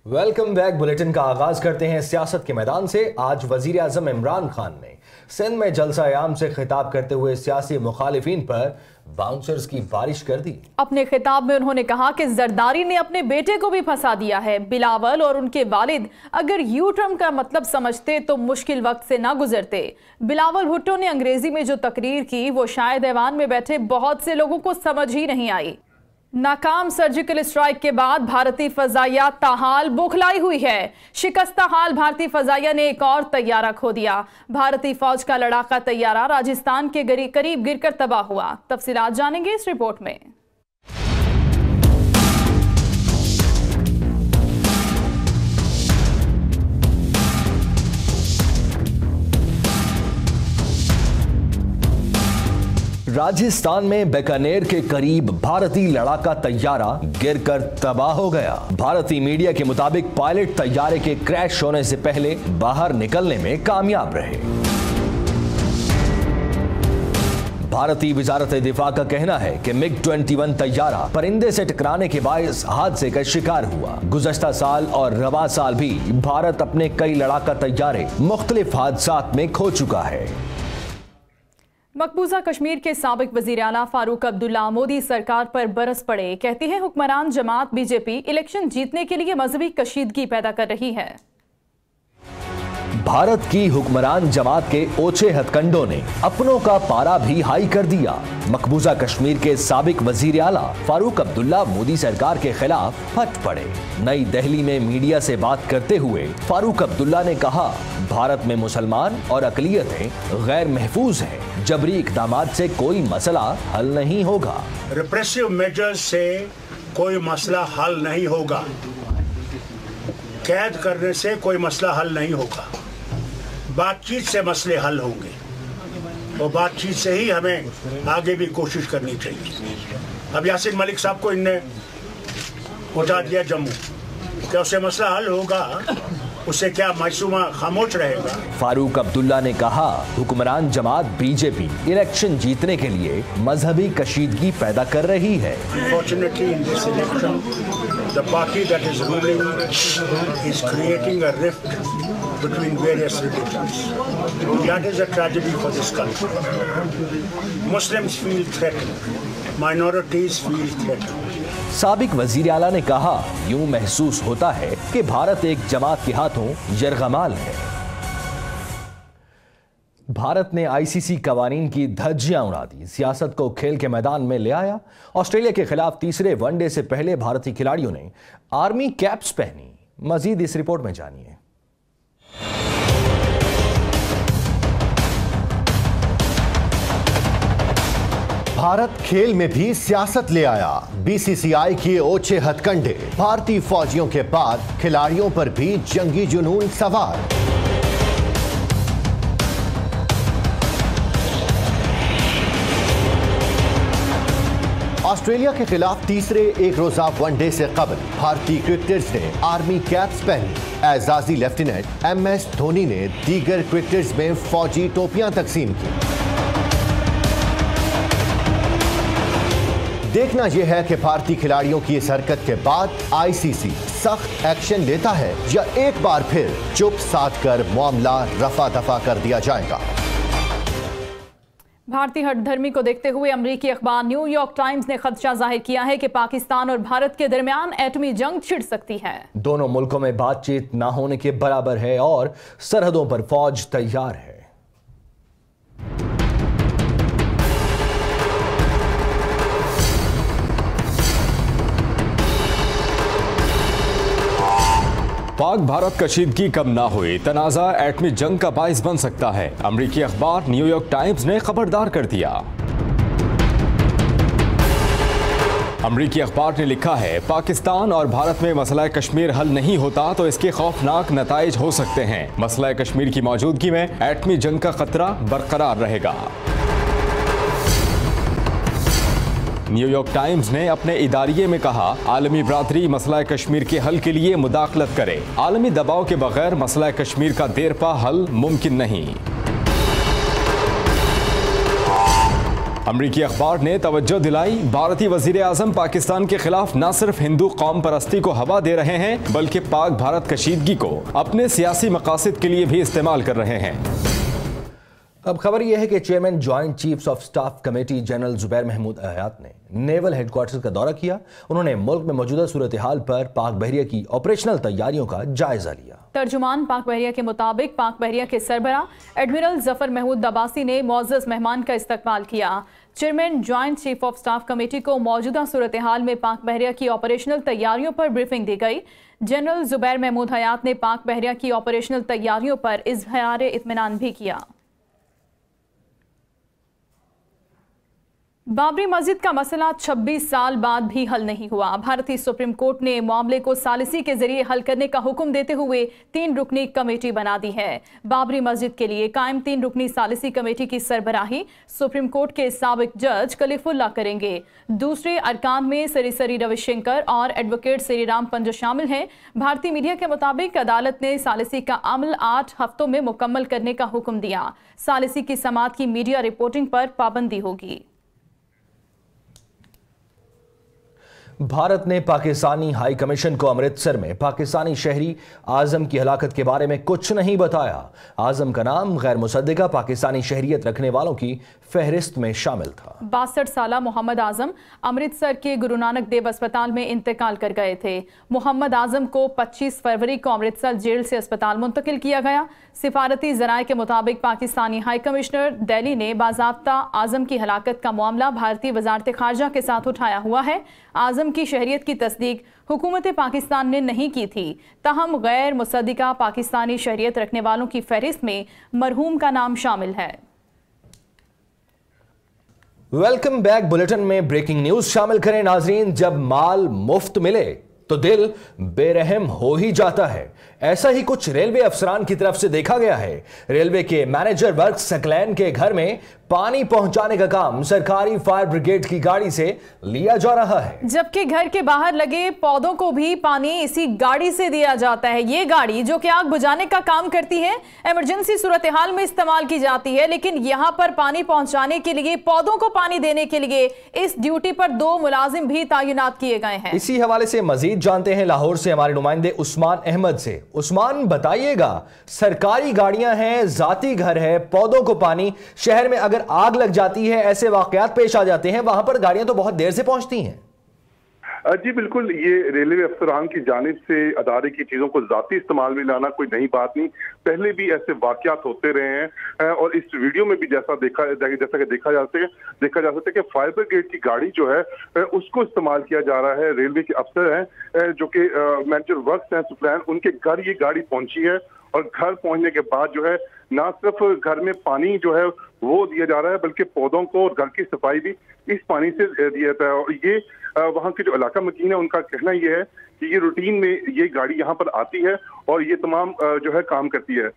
Welcome back. Bulletin का आगाज करते हैं सियासत के मैदान से। आज वजीर आजम इमरान खान ने सिंध में जलसा-ए-आम से खिताब करते हुए सियासी मुखालिफिन पर बाउंसर्स की बारिश कर दी। अपने खिताब में उन्होंने कहा कि जरदारी ने अपने बेटे को भी फंसा दिया है। बिलावल और उनके वालिद अगर यू टर्म का मतलब समझते तो मुश्किल वक्त से ना गुजरते। बिलावल भुट्टो ने अंग्रेजी में जो तकरीर की वो शायद ऐवान में बैठे बहुत से लोगों को समझ ही नहीं आई। नाकाम सर्जिकल स्ट्राइक के बाद भारतीय फजाइया ताहाल बौखलाई हुई है। शिकस्ता हाल भारतीय फजाइया ने एक और तैयारा खो दिया। भारतीय फौज का लड़ाका तैयारा राजस्थान के करीब गिरकर तबाह हुआ। तफसीलात जानेंगे इस रिपोर्ट में। राजस्थान में बीकानेर के करीब भारतीय लड़ाका तैयारा गिरकर तबाह हो गया। भारतीय मीडिया के मुताबिक पायलट तैयारे के क्रैश होने से पहले बाहर निकलने में कामयाब रहे। भारतीय वजारत दिफा का कहना है कि MiG-21 तैयारा परिंदे से टकराने के बायस हादसे का शिकार हुआ। गुज़श्ता साल और रवा साल भी भारत अपने कई लड़ाका तैयारे मुख्तलिफ हादसात में खो चुका है। मकबूजा कश्मीर के साबिक वजीर आला फारूक अब्दुल्ला मोदी सरकार पर बरस पड़े। कहते हैं हुक्मरान जमात बीजेपी इलेक्शन जीतने के लिए मजहबी कशीदगी पैदा कर रही है। भारत की हुक्मरान जमात के ओछे हथकंडों ने अपनों का पारा भी हाई कर दिया। मकबूजा कश्मीर के साबिक वजीर आला फारूक अब्दुल्ला मोदी सरकार के खिलाफ फट पड़े। नई दिल्ली में मीडिया से बात करते हुए फारूक अब्दुल्ला ने कहा, भारत में मुसलमान और अकलियतें गैर महफूज हैं। जबरी इकदामात से कोई मसला हल नहीं होगा। रिप्रेसिव मेजर्स से कोई मसला हल नहीं होगा। कैद करने से कोई मसला हल नहीं होगा। बातचीत से मसले हल होंगे और बातचीत से ही हमें आगे भी कोशिश करनी चाहिए। अब यासिन मलिक साहब को इनने उठा दिया जम्मू, क्या उससे मसला हल होगा? उससे क्या मासूमा खामोश रहेगा? फारूक अब्दुल्ला ने कहा, हुक्मरान जमात बीजेपी इलेक्शन जीतने के लिए मजहबी कशीदगी पैदा कर रही है। Unfortunately, in this election, the party that is ruling is creating a rift between various religions. That is a tragedy for this country. Muslims feel threatened. Minorities feel threatened. साबिक वजीर आला ने कहा, यूं महसूस होता है कि भारत एक जमात के हाथों यरगमाल है। भारत ने आईसीसी कवानीन की धज्जियां उड़ा दी, सियासत को खेल के मैदान में ले आया। ऑस्ट्रेलिया के खिलाफ तीसरे वनडे से पहले भारतीय खिलाड़ियों ने आर्मी कैप्स पहनी। मजीद इस रिपोर्ट में जानिए। भारत खेल में भी सियासत ले आया। बीसीसीआई के ओछे हथकंडे, भारतीय फौजियों के बाद खिलाड़ियों पर भी जंगी जुनून सवार। ऑस्ट्रेलिया के खिलाफ तीसरे एक रोजा वनडे से कबल भारतीय क्रिकेटर्स ने आर्मी कैप्स पहनी। एजाजी लेफ्टिनेंट MS धोनी ने दीगर क्रिकेटर्स में फौजी टोपियां तकसीम की। देखना यह है कि भारतीय खिलाड़ियों की इस हरकत के बाद आईसीसी सख्त एक्शन लेता है या एक बार फिर चुप साध कर मामला रफा दफा कर दिया जाएगा। भारतीय हठधर्मी को देखते हुए अमेरिकी अखबार न्यूयॉर्क टाइम्स ने खदशा जाहिर किया है कि पाकिस्तान और भारत के दरमियान एटमी जंग छिड़ सकती है। दोनों मुल्कों में बातचीत न होने के बराबर है और सरहदों पर फौज तैयार है। पाक भारत कशीदगी कम ना हुई, तनाज़ा एटमी जंग का बाइस बन सकता है। अमेरिकी अखबार न्यूयॉर्क टाइम्स ने खबरदार कर दिया। अमेरिकी अखबार ने लिखा है, पाकिस्तान और भारत में मसला कश्मीर हल नहीं होता तो इसके खौफनाक नताइज हो सकते हैं। मसला कश्मीर की मौजूदगी में एटमी जंग का खतरा बरकरार रहेगा। न्यूयॉर्क टाइम्स ने अपने इदारिये में कहा, आलमी बरादरी मसला कश्मीर के हल के लिए मुदाखलत करे। आलमी दबाव के बगैर मसला कश्मीर का देरपा हल मुमकिन नहीं। अमरीकी अखबार ने तवज्जो दिलाई, भारतीय वजीर आजम पाकिस्तान के खिलाफ न सिर्फ हिंदू कौम परस्ती को हवा दे रहे हैं बल्कि पाक भारत कशीदगी को अपने सियासी मकासद के लिए भी इस्तेमाल कर रहे हैं। अब खबर यह है कि chairman joint chiefs of staff committee general Zubair Mahmood Hayat ने नेवल हेडक्वार्टर्स का दौरा किया। उन्होंने मुल्क में मौजूदा सूरत हाल पर पाक बहरिया की ऑपरेशनल तैयारियों का जायजा लिया। तर्जुमान पाक बहरिया के मुताबिक पाक बहरिया के सरबरा एडमिरल जफर महमूद दबासी ने मौजूद मेहमान का इस्तकबाल किया। Chairman joint chief of staff committee को मौजूदा सूरत हाल में पाक बहरिया की ऑपरेशनल तैयारियों पर ब्रीफिंग दी गई। जनरल जुबैर महमूद हयात ने पाक बहरिया की ऑपरेशनल तैयारियों पर इज़हार इत्मीनान भी किया। बाबरी मस्जिद का मसला 26 साल बाद भी हल नहीं हुआ। भारतीय सुप्रीम कोर्ट ने मामले को सालिसी के जरिए हल करने का हुक्म देते हुए 3 रुकनी कमेटी बना दी है। बाबरी मस्जिद के लिए कायम 3 रुकनी सालिसी कमेटी की सरबराही सुप्रीम कोर्ट के साबिक जज कलीफुल्ला करेंगे। दूसरे अरकान में सरी रविशंकर और एडवोकेट श्रीराम पंजू शामिल हैं। भारतीय मीडिया के मुताबिक अदालत ने सालिसी का अमल 8 हफ्तों में मुकम्मल करने का हुक्म दिया। सालिसी की समाअत की मीडिया रिपोर्टिंग पर पाबंदी होगी। भारत ने पाकिस्तानी हाई कमीशन को अमृतसर में पाकिस्तानी शहरी आजम की हलाकत के बारे में कुछ नहीं बताया। आजम का नाम गैर मुसद्दिका पाकिस्तानी शहरियत रखने वालों की फहरिस्त में शामिल था। 62 साला मोहम्मद आजम अमृतसर के गुरु नानक देव अस्पताल में इंतकाल कर गए थे। मोहम्मद आजम को 25 फरवरी को अमृतसर जेल से अस्पताल मुंतकिल किया गया। सिफारती जराये के मुताबिक पाकिस्तानी हाई कमिश्नर दिल्ली ने बाज़ाब्ता आजम की हलाकत का मामला भारतीय वजारत खारजा के साथ उठाया हुआ है। आजम की शहरियत की तस्दीक हुकूमत पाकिस्तान ने नहीं की थी, ताहम गैर मुसद्दिका पाकिस्तानी शहरियत रखने वालों की फहरिस्त में मरहूम का नाम शामिल है। वेलकम बैक बुलेटिन में ब्रेकिंग न्यूज शामिल करें नाजरीन। जब माल मुफ्त मिले तो दिल बेरहम हो ही जाता है। ऐसा ही कुछ रेलवे अफसरान की तरफ से देखा गया है। रेलवे के मैनेजर वर्ग सकलैन के घर में पानी पहुंचाने का काम सरकारी फायर ब्रिगेड की गाड़ी से लिया जा रहा है, जबकि घर के बाहर लगे पौधों को भी पानी इसी गाड़ी से दिया जाता है। ये गाड़ी जो कि आग बुझाने का काम करती है, इमरजेंसी सूरत हाल में इस्तेमाल की जाती है, लेकिन यहां पर पानी पहुंचाने के लिए, पौधों को पानी देने के लिए इस ड्यूटी पर 2 मुलाजिम भी तैनात किए गए हैं। इसी हवाले से मजीद जानते हैं लाहौर से हमारे नुमाइंदे उस्मान अहमद से। उस्मान, बताइएगा, सरकारी गाड़ियां हैं, जाती घर है, पौधों को पानी, शहर में अगर आग लग जाती है, ऐसे वाकयात पेश आ जाते हैं, वहां पर गाड़ियां तो बहुत देर से पहुंचती हैं। जी बिल्कुल, ये रेलवे अफसरान की जानिब से अदारे की चीजों को जाती इस्तेमाल में लाना कोई नई बात नहीं। पहले भी ऐसे वाकयात होते रहे हैं और इस वीडियो में भी जैसा कि देखा जा सकता है कि फायर ब्रिगेड की गाड़ी जो है उसको इस्तेमाल किया जा रहा है। रेलवे के अफसर हैं जो कि मैनेजर वर्क्स हैं सुप्लान, उनके घर ये गाड़ी पहुंची है और घर पहुंचने के बाद जो है ना सिर्फ घर में पानी जो है वो दिया जा रहा है, बल्कि पौधों को और घर की सफाई भी इस पानी से दिया जाता है। और ये वहाँ के जो इलाका मकीन है उनका कहना ये है कि ये रूटीन में ये गाड़ी यहाँ पर आती है और ये तमाम जो है काम करती है।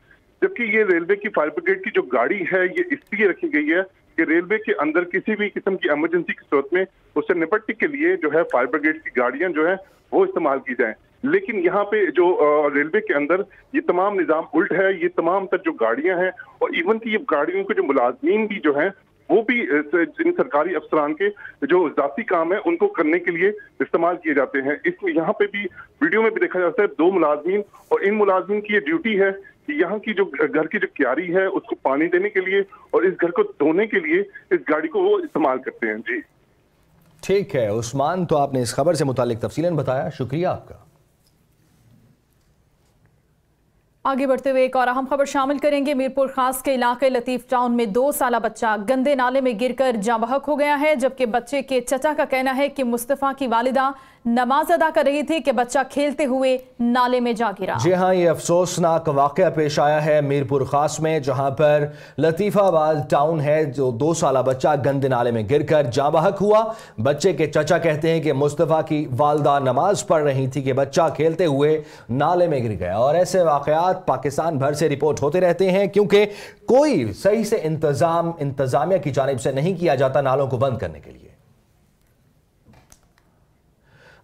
जबकि ये रेलवे की फायर ब्रिगेड की जो गाड़ी है ये इसलिए रखी गई है कि रेलवे के अंदर किसी भी किस्म की इमरजेंसी की सूरत में उससे निपटने के लिए जो है फायर ब्रिगेड की गाड़ियां जो है वो इस्तेमाल की जाएं। लेकिन यहाँ पे जो रेलवे के अंदर ये तमाम निज़ाम उल्ट है। ये तमाम तर जो गाड़ियां हैं और इवन की ये गाड़ियों के जो मुलाजमीन भी जो हैं वो भी इन सरकारी अफसरान के जो जाती काम है उनको करने के लिए इस्तेमाल किए जाते हैं। इसमें यहाँ पे भी वीडियो में भी देखा जाता है 2 मुलाजमीन, और इन मुलाजमीन की ये ड्यूटी है कि यहाँ की जो घर की जो क्यारी है उसको पानी देने के लिए और इस घर को धोने के लिए इस गाड़ी को वो इस्तेमाल करते हैं। जी ठीक है उस्मान, तो आपने इस खबर से मुतालिक तफसीलन बताया, शुक्रिया आपका। आगे बढ़ते हुए एक और अहम खबर शामिल करेंगे। मीरपुर खास के इलाके लतीफ टाउन में 2 साला बच्चा गंदे नाले में गिरकर जाँ बहक हो गया है, जबकि बच्चे के चचा का कहना है कि मुस्तफा की वालिदा नमाज अदा कर रही थी कि बच्चा खेलते हुए नाले में जा गिरा। जी हाँ, ये अफसोसनाक वाकया पेश आया है मीरपुर खास में, जहां पर लतीफाबाद टाउन है, जो 2 साला बच्चा गंदे नाले में गिरकर जाँ बहक हुआ। बच्चे के चचा कहते हैं कि मुस्तफा की वालिदा नमाज पढ़ रही थी कि बच्चा खेलते हुए नाले में गिर गया। और ऐसे वाकयात पाकिस्तान भर से रिपोर्ट होते रहते हैं, क्योंकि कोई सही से इंतजामिया की जानिब से नहीं किया जाता नालों को बंद करने के लिए।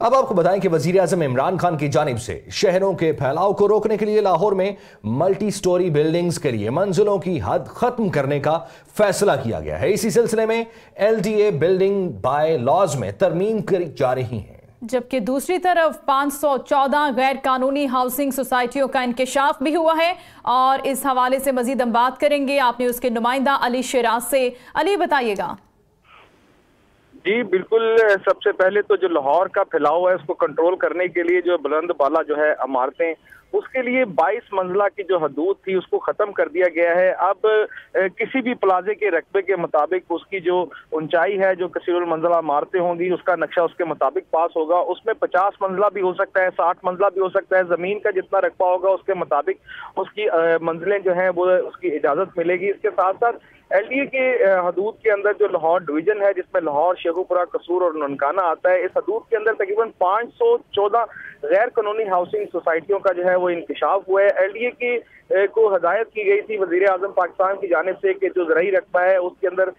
अब आपको बताएं कि वजीर आजम इमरान खान की जानिब से शहरों के फैलाव को रोकने के लिए लाहौर में मल्टी स्टोरी बिल्डिंग्स के लिए मंजिलों की हद खत्म करने का फैसला किया गया है। इसी सिलसिले में LDA बिल्डिंग बाय लॉज में तरमीम की जा रही है। जबकि दूसरी तरफ 514 गैर कानूनी हाउसिंग सोसाइटियों का इंकशाफ भी हुआ है और इस हवाले से मजीद हम बात करेंगे आपने उसके नुमाइंदा अली शिराज से। अली, बताइएगा। जी बिल्कुल, सबसे पहले तो जो लाहौर का फैलाव है उसको कंट्रोल करने के लिए जो बुलंद बाला जो है इमारतें, उसके लिए 22 मंजिला की जो हदूद थी उसको खत्म कर दिया गया है। अब किसी भी प्लाजे के रकबे के मुताबिक उसकी जो ऊंचाई है, जो कसीरुल मंजिला इमारतें होंगी, उसका नक्शा उसके मुताबिक पास होगा। उसमें 50 मंजिला भी हो सकता है, 60 मंजिला भी हो सकता है। जमीन का जितना रकबा होगा उसके मुताबिक उसकी मंजिलें जो है वो उसकी इजाजत मिलेगी। इसके साथ साथ LDA के हदूद के अंदर जो लाहौर डिवीजन है, जिसमें लाहौर, शेखुपुरा, कसूर और ननकाना आता है, इस हदूद के अंदर तकरीबन 514 गैर कानूनी हाउसिंग सोसाइटियों का जो है वो इंकशाफ हुआ है। LDA की को हदायत की गई थी वजीर आजम पाकिस्तान की जानिब से कि जो ज़राई रकबा है उसके अंदर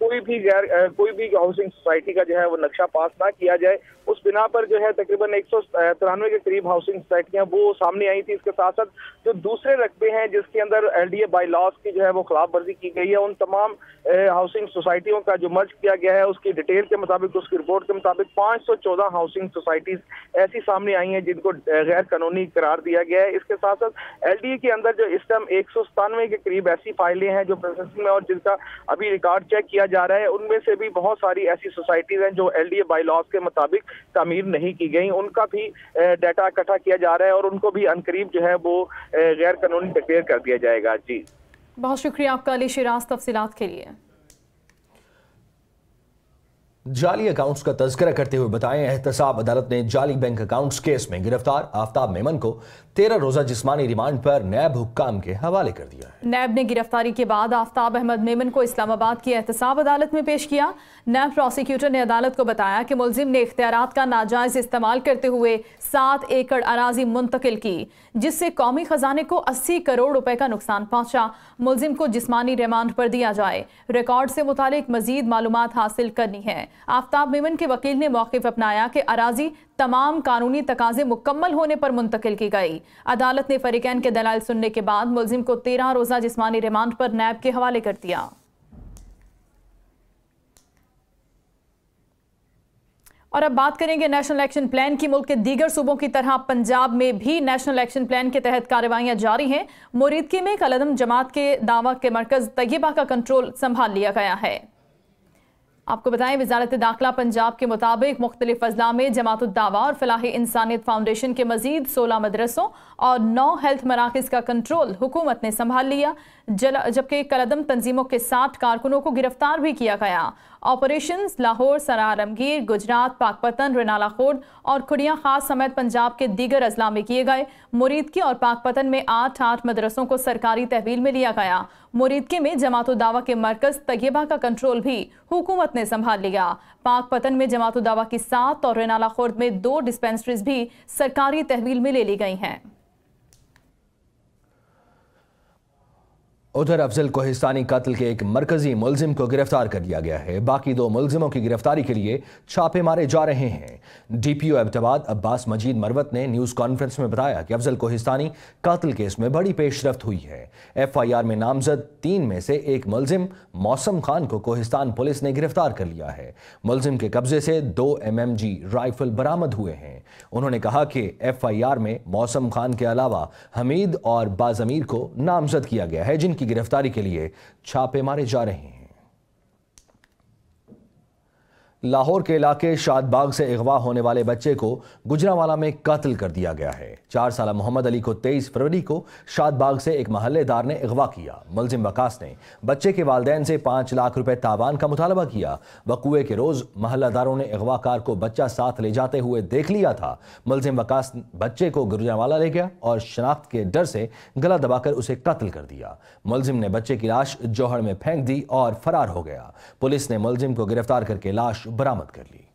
कोई भी हाउसिंग सोसाइटी का जो है वो नक्शा पास ना किया जाए। उस बिना पर जो है तकरीबन 193 के करीब हाउसिंग सोसाइटियां वो सामने आई थी। इसके साथ साथ जो दूसरे रकबे हैं जिसके अंदर LDA बाई लॉज की जो है वो खिलाफ वर्जी की गई है, उन तमाम हाउसिंग सोसाइटियों का जो मर्ज किया गया है उसकी डिटेल के मुताबिक, उसकी रिपोर्ट के मुताबिक 514 हाउसिंग सोसाइटीज ऐसी सामने आई हैं जिनको गैर कानूनी करार दिया गया है। इसके साथ साथ LDA के अंदर जो इस टाइम 197 के करीब ऐसी फाइलें हैं जो प्रोसेसिंग में और जिनका अभी रिकॉर्ड चेक किया जा रहा है, उनमें से भी बहुत सारी ऐसी सोसाइटीज हैं जो LDA बाई लॉज के मुताबिक तामीर नहीं की गई। उनका भी डाटा इकट्ठा किया जा रहा है और उनको भी अनकरीब जो है वो गैर कानूनी डिक्लेयर कर दिया जाएगा। जी बहुत शुक्रिया आपका अली शिराज तफसीलात के लिए। जाली अकाउंट्स का तज़किरा करते हुए बताएं, एहतसाब अदालत ने जाली बैंक अकाउंट्स केस में गिरफ्तार आफ्ताब मेमन को 13 रोजा जिस्मानी रिमांड पर नैब हुक्काम के हवाले कर दिया है। नैब ने गिरफ्तारी के बाद आफ्ताब अहमद मेमन को इस्लामाबाद की एहतसाब अदालत में पेश किया। नैब प्रोसिक्यूटर ने अदालत को बताया कि मुलजिम ने इख्तियारात का नाजायज इस्तेमाल करते हुए 7 एकड़ अराजी मुंतकिल की, जिससे कौमी खजाने को 80 करोड़ रुपए का नुकसान पहुंचा। मुलजिम को जिस्मानी रिमांड पर दिया जाए, रिकॉर्ड से मुतालिक मजीद मालूमात हासिल करनी है। आफ्ताब मेमन के वकील ने मौक़िफ़ अपनाया कि अराजी तमाम कानूनी तकाजे मुकम्मल होने पर मुंतकिल की गई। अदालत ने फरीकैन के दलाइल सुनने के बाद मुलजिम को 13 रोजा जिस्मानी रिमांड पर नैब के हवाले कर दिया। और अब बात करेंगे नेशनल एक्शन प्लान की। मुल्क के दीगर सूबों की तरह पंजाब में भी नेशनल एक्शन प्लान के तहत कार्रवाइयां जारी हैं। मुरीदकी में कलदम जमात के दावा के मरकज तैयबा का कंट्रोल संभाल लिया गया है। आपको बताएं, वजारत दाखिला पंजाब के मुताबिक मुख्तलिफ अजला में जमात उद दावा और फलाह इंसानियत फाउंडेशन के मजीद 16 मदरसों और 9 हेल्थ मराकज का कंट्रोल हुकूमत ने संभाल लिया, जबकि कलदम तंजीमों के 60 कारकुनों को गिरफ्तार भी किया गया। ऑपरेशंस लाहौर, सरा आलमगीर, गुजरात, पाकपतन, रेनाला खोर्ड और खुड़िया खास समेत पंजाब के दीगर अजला में किए गए। मुरीदकी और पाकपतन में 8 मदरसों को सरकारी तहवील में लिया गया। मुरीदकी में जमात उद दावा के मरकज तैयबा का कंट्रोल भी हुकूमत ने संभाल लिया। पाकपतन में जमात उद दावा की 7 और रेनाला खोर्द में 2 डिस्पेंसरीज भी सरकारी तहवील में ले ली गई हैं। उधर अफजल कोहिस्तानी कत्ल के एक मरकजी मुलजिम को गिरफ्तार कर लिया गया है। बाकी 2 मुलजिमों की गिरफ्तारी के लिए छापे मारे जा रहे हैं। DPO एबटाबाद अब्बास मजीद मरवत ने न्यूज़ कॉन्फ्रेंस में बताया कि अफजल कोहिस्तानी कत्ल केस में बड़ी पेशरफ्त हुई है। FIR में नामजद 3 में से एक मुलजिम मौसम खान को कोहिस्तान पुलिस ने गिरफ्तार कर लिया है। मुलजिम के कब्जे से 2 MMG राइफल बरामद हुए हैं। उन्होंने कहा कि FIR में मौसम खान के अलावा हमीद और बाजमीर को नामजद किया गया है, जिनकी गिरफ्तारी के लिए छापे मारे जा रहे हैं। लाहौर के इलाके शादबाग से अगवा होने वाले बच्चे को गुजरांवाला में कत्ल कर दिया गया है। 4 साला मोहम्मद अली को 23 फरवरी को शादबाग से एक महल्लेदार ने अगवा किया। मुलजिम वकास ने बच्चे के वालिदैन से 5 लाख रुपए तावान का मुतालबा किया। वकूए के रोज महल्लादारों ने अगवाकार को बच्चा साथ ले जाते हुए देख लिया था। मुलजिम वकास बच्चे को गुजरांवाला ले गया और शनाख्त के डर से गला दबाकर उसे कत्ल कर दिया। मुलजिम ने बच्चे की लाश जोहड़ में फेंक दी और फरार हो गया। पुलिस ने मुलजिम को गिरफ्तार करके लाश बरामद कर ली।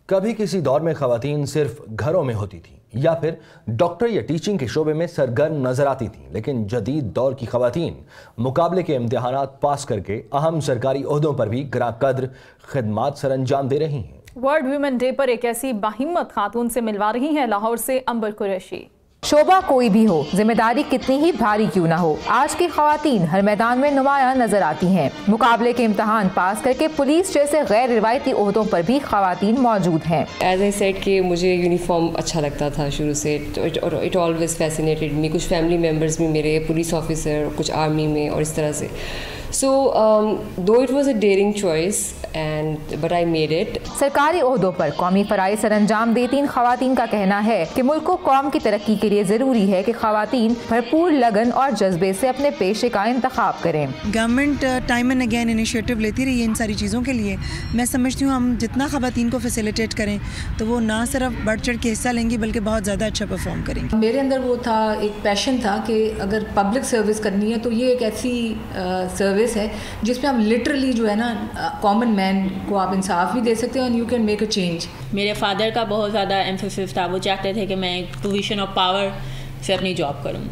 कभी किसी दौर में खवातीन सिर्फ घरों में होती थी, या फिर डॉक्टर या टीचिंग के शोबे में सरगर्म नजर आती थीं, लेकिन जदीद दौर की खवातीन मुकाबले के इम्तिहानात पास करके अहम सरकारी ओहदों पर भी ग्रां कद्र खिदमात सर अंजाम दे रही हैं। वर्ल्ड वुमेन डे पर एक ऐसी बाहिम्मत खातून से मिलवा रही हैं लाहौर से अंबर कुरैशी। शोबा कोई भी हो, जिम्मेदारी कितनी ही भारी क्यों ना हो, आज की खवातीन हर मैदान में नुमायां नजर आती हैं। मुकाबले के इम्तहान पास करके पुलिस जैसे गैर रिवायती ओहदों पर भी खवातीन मौजूद हैं। एज आई सेड कि मुझे यूनिफॉर्म अच्छा लगता था शुरू से, इट ऑलवेज फैसिनेटेड मी। कुछ फैमिली मेम्बर्स भी मेरे पुलिस ऑफिसर, कुछ आर्मी में और इस तरह से। So, though it was a daring choice, but I made it. सरकारी ओहदों पर कौमी फराइज़ सर अंजाम देती इन खवातीन का कहना है कि मुल्क को कौम की तरक्की के लिए ज़रूरी है कि खवातीन भरपूर लगन और जज्बे से अपने पेशे का इंतखाब करें। Government time and again initiative लेती रही है इन सारी चीज़ों के लिए। मैं समझती हूँ हम जितना खवातीन को फैसिलिटेट करें तो वो ना सिर्फ बढ़ चढ़ के हिस्सा लेंगी बल्कि बहुत ज़्यादा अच्छा परफॉर्म करेंगी। मेरे अंदर वो था, एक पैशन था कि अगर पब्लिक सर्विस करनी है तो ये एक ऐसी सर्विस है जिसमें हम लिटरली जो है ना कॉमन मैन को आप इंसाफ भी दे सकते हैं और you can make a change. मेरे फादर का बहुत ज़्यादा एम्फेसिस था, वो चाहते थे कि मैं एक पोजीशन ऑफ पावर से अपनी जॉब करूं।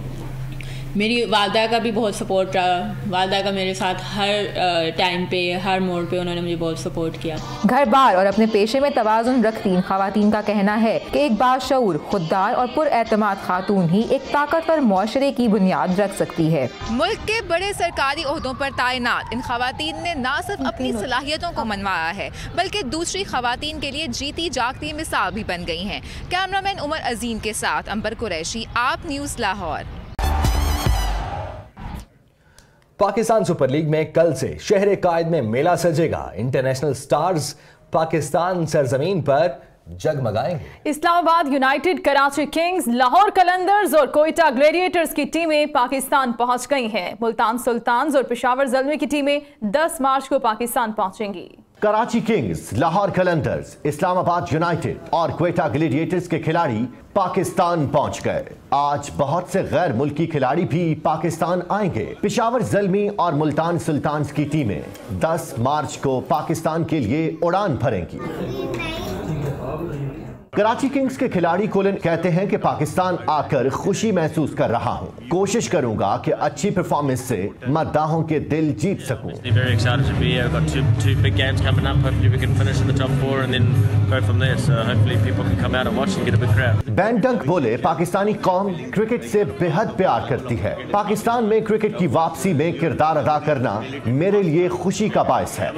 मेरी वालदा का भी बहुत सपोर्ट रहा। वालदा का मेरे साथ हर टाइम पे, हर मोड़ पे उन्होंने मुझे बहुत सपोर्ट किया। घर बार और अपने पेशे में तवाज़ुन रखती इन खवातीन का कहना है कि एक बाशऊर, खुददार और पुरएतमाद खातून ही एक ताकतवर मुआशरे की बुनियाद रख सकती है। मुल्क के बड़े सरकारी ओहदों पर तैनात इन खवातीन ने न सिर्फ अपनी सलाहियतों को मनवाया है बल्कि दूसरी खवातीन के लिए जीती जागती मिसाल भी बन गई हैं। कैमरामैन उमर अजीम के साथ अंबर कुरैशी, आप news Lahore. Pakistan super league में कल से शहर कायद में मेला सजेगा। इंटरनेशनल स्टार्स पाकिस्तान सरजमीन पर जगमगाएंगे। इस्लामाबाद यूनाइटेड, कराची किंग्स, लाहौर कलंदर्स और कोयटा ग्लेडिएटर्स की टीमें पाकिस्तान पहुंच गई हैं। मुल्तान सुल्तान्स और पेशावर ज़ल्मे की टीमें 10 मार्च को पाकिस्तान पहुंचेंगी। कराची किंग्स, लाहौर कलंदर्स, इस्लामाबाद यूनाइटेड और क्वेटा ग्लेडिएटर्स के खिलाड़ी पाकिस्तान पहुंच गए। आज बहुत से गैर मुल्की खिलाड़ी भी पाकिस्तान आएंगे। पेशावर ज़ल्मी और मुल्तान सुल्तान्स की टीमें 10 मार्च को पाकिस्तान के लिए उड़ान भरेंगी। कराची किंग्स के खिलाड़ी कोलिन कहते हैं कि पाकिस्तान आकर खुशी महसूस कर रहा हूं। कोशिश करूंगा कि अच्छी परफॉर्मेंस से मद्दाहों के दिल जीत सकूं। बैन डंक बोले, पाकिस्तानी कौम क्रिकेट से बेहद प्यार करती है। पाकिस्तान में क्रिकेट की वापसी में किरदार अदा करना मेरे लिए खुशी का बायस है।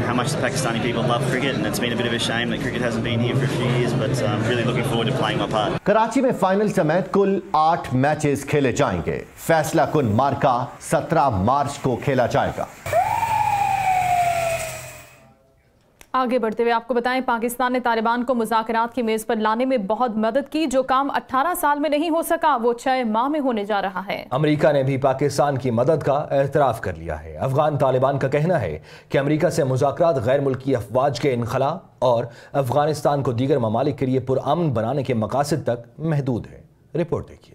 How much the Pakistani people love cricket, and it's been a bit of a shame that cricket hasn't been here for a few years, but I'm really looking forward to playing my part. Karachi में final समेत कुल 8 matches खेले जाएंगे। फैसला कुन मार्का 17 मार्च को खेला जाएगा। आगे बढ़ते हुए आपको बताएं, पाकिस्तान ने तालिबान को मुज़ाकरात की मेज पर लाने में बहुत मदद की। जो काम 18 साल में नहीं हो सका वो 6 माह में होने जा रहा है। अमेरिका ने भी पाकिस्तान की मदद का एतराफ़ कर लिया है। अफगान तालिबान का कहना है कि अमेरिका से मुज़ाकरात गैर मुल्की अफवाज के इनखला और अफगानिस्तान को दीगर ममालिक के लिए पुरअमन बनाने के मकासद तक महदूद है। रिपोर्ट देखिए।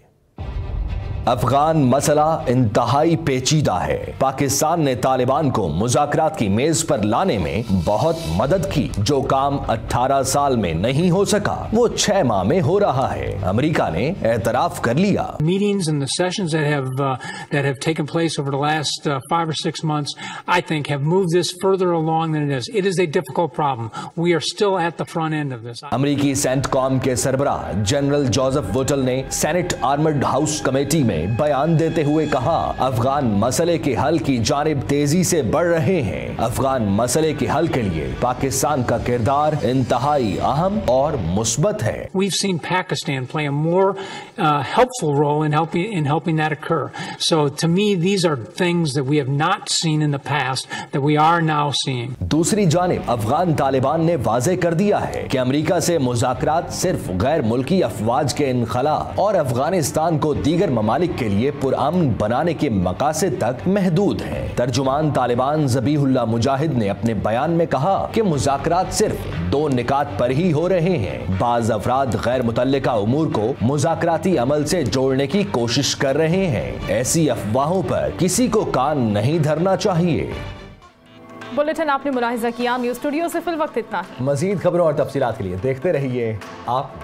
अफगान मसला इंतहाई पेचीदा है। पाकिस्तान ने तालिबान को मुज़ाकरात की मेज पर लाने में बहुत मदद की। जो काम 18 साल में नहीं हो सका वो 6 माह में हो रहा है। अमेरिका ने एतराफ कर लिया। Meetings and the sessions that have taken place over the last 5 or 6 months, I think, have moved this further along than it is. It is a difficult problem. We are still at the front end of this. अमेरिकी CENTCOM के सरबराह general Joseph वोटल ने senate armoured house committee में बयान देते हुए कहा, अफगान मसले के हल की जानिब तेजी से बढ़ रहे हैं। अफगान मसले के हल के लिए पाकिस्तान का किरदार इंतहाई अहम और मुस्बत है। We've seen Pakistan play a more helpful role in helping that occur. So to me, these are things that we have not seen in the past that we are now seeing. दूसरी जानिब अफगान तालिबान ने वाजे कर दिया है कि America से मुज़ाकरात सिर्फ गैर मुल्की अफवाज के इनखला और अफगानिस्तान को दीगर ममालिक के लिए पुरअमन बनाने के मकासद तक महदूद हैं। तर्जुमान तालिबान ज़बीहुल्लाह मुजाहिद ने अपने बयान में कहा कि मुज़ाकरात सिर्फ 2 निकात पर ही हो रहे हैं। बाज़ अफराद गैर मुतल्लिका उमूर को मुज़ाकराती अमल से जोड़ने की कोशिश कर रहे हैं। ऐसी अफवाहों पर किसी को कान नहीं धरना चाहिए। बुलेटिन आपने मुलाहिजा किया। न्यूज़ स्टूडियो से फिल वक्त इतना। मजीद खबरों और तफसीलात के लिए देखते रहिए आप